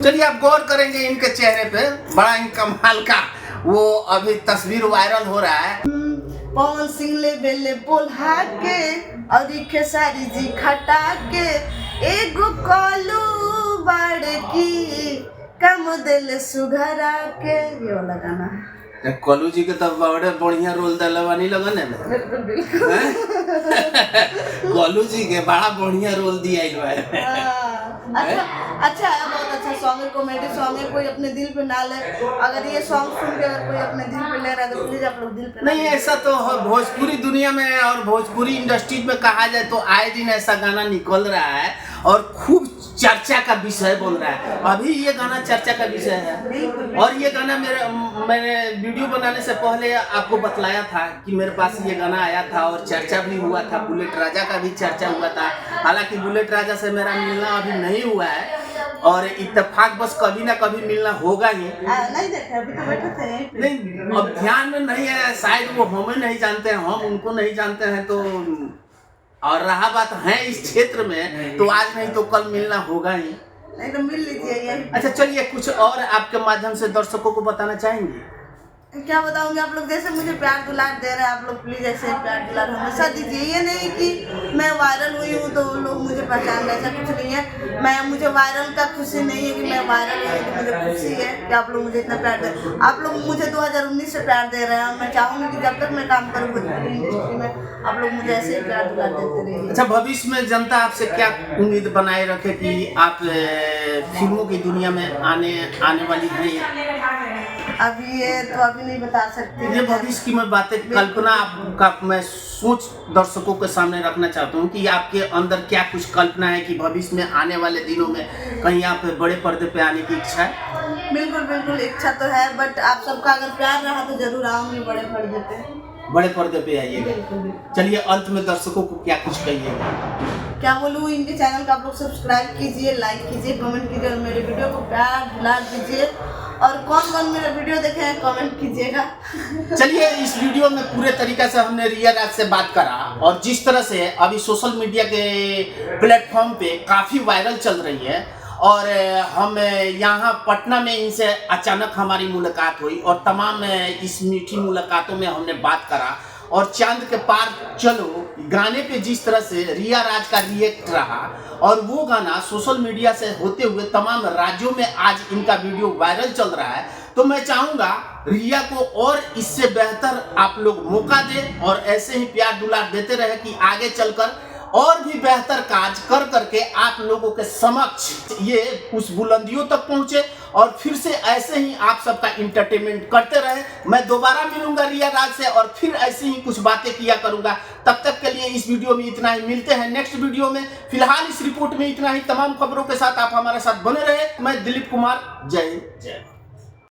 चलिए आप गौर करेंगे इनके चेहरे पे, बड़ा ही कमाल का वो अभी तस्वीर वायरल हो रहा है। पवन सिंह ले बेले बोला के और खेसारी जी खटा के एगो कॉलू बड़की कम दिल सुघरा के, ये वाला गाना है। कॉलू जी के तो बड़े बढ़िया रोल दिलवानी लगन है कॉलू जी के बड़ा बढ़िया रोल दिया है। अच्छा है, बहुत अच्छा सॉन्ग है, कॉमेडी सॉन्ग है। कोई अपने दिल पे ना ले, अगर ये सॉन्ग सुन के अगर कोई अपने दिल पे ले रहा है तो प्लीज आप लोग दिल पे नहीं। ऐसा तो भोजपुरी दुनिया में और भोजपुरी इंडस्ट्री में कहा जाए तो आए दिन ऐसा गाना निकल रहा है और खूब चर्चा का विषय बन रहा है। अभी ये गाना चर्चा का विषय है और ये गाना मैंने वीडियो बनाने से पहले आपको बतलाया था कि मेरे पास ये गाना आया था और चर्चा भी हुआ था। बुलेट राजा का भी चर्चा हुआ था, हालांकि बुलेट राजा से मेरा मिलना अभी नहीं हुआ है और इत्तेफाक बस कभी ना कभी मिलना होगा ही। नहीं देखा अभी तो बैठे थे नहीं, अब ध्यान में नहीं है, शायद वो हमें नहीं जानते हैं, हम उनको नहीं जानते हैं। तो और रहा बात है इस क्षेत्र में तो आज नहीं तो कल मिलना होगा ही। नहीं तो मिल लीजिए। अच्छा चलिए, कुछ और आपके माध्यम से दर्शकों को बताना चाहेंगे? क्या बताऊंगी, आप लोग जैसे मुझे प्यार दुलार दे रहे हैं, आप लोग प्लीज ऐसे प्यार दुलार हमेशा दीजिए। ये नहीं कि मैं वायरल हुई हूँ तो लोग मुझे पहचान रहे, ऐसा कुछ नहीं है। मुझे वायरल का खुशी नहीं है कि मैं वायरल हुई तो मुझे खुशी है कि आप लोग मुझे इतना प्यार दे। आप लोग मुझे 2019 से प्यार दे रहे हैं और मैं चाहूंगी कि जब तक मैं काम करूँ भोजपुरी इंडस्ट्री में आप लोग मुझे ऐसे ही प्यार दुलार देते रहिए। अच्छा, भविष्य में जनता आपसे क्या उम्मीद बनाए रखे कि आप फिल्मों की दुनिया में आने वाली हैं? अभी ये तो अभी नहीं बता सकती। ये भविष्य की मैं बातें कल्पना आपका मैं सोच दर्शकों के सामने रखना चाहता हूँ कि आपके अंदर क्या कुछ कल्पना है कि भविष्य में आने वाले दिनों में कहीं आप बड़े पर्दे पे आने की इच्छा है? बिल्कुल बिल्कुल इच्छा तो है, बट आप सबका अगर प्यार रहा तो जरूर आऊंगी बड़े पर्दे पे। बड़े पर्दे पे आइएगा। चलिए अंत में दर्शकों को क्या कुछ कहिएगा? क्या बोलूँ, इनके चैनल को आप लोग सब्सक्राइब कीजिए, लाइक कीजिए, कमेंट कीजिए और मेरे वीडियो को प्यार दुलार दीजिए। और कौन कौन मेरा वीडियो देखे हैं कमेंट कीजिएगा। चलिए, इस वीडियो में पूरे तरीके से हमने रिया राज से बात करा और जिस तरह से अभी सोशल मीडिया के प्लेटफॉर्म पे काफ़ी वायरल चल रही है और हम यहाँ पटना में इनसे अचानक हमारी मुलाकात हुई और तमाम इस मीठी मुलाकातों में हमने बात करा और चांद के पार चलो गाने पे जिस तरह से रिया राज का रिएक्ट रहा और वो गाना सोशल मीडिया से होते हुए तमाम राज्यों में आज इनका वीडियो वायरल चल रहा है, तो मैं चाहूँगा रिया को और इससे बेहतर आप लोग मौका दें और ऐसे ही प्यार दुलार देते रहे कि आगे चलकर और भी बेहतर काज कर करके आप लोगों के समक्ष ये उस बुलंदियों तक पहुंचे और फिर से ऐसे ही आप सबका इंटरटेनमेंट करते रहे। मैं दोबारा मिलूंगा रिया राज से और फिर ऐसे ही कुछ बातें किया करूंगा। तब तक के लिए इस वीडियो में इतना ही, मिलते हैं नेक्स्ट वीडियो में। फिलहाल इस रिपोर्ट में इतना ही, तमाम खबरों के साथ आप हमारे साथ बने रहे। मैं दिलीप कुमार, जय हिंद, जय।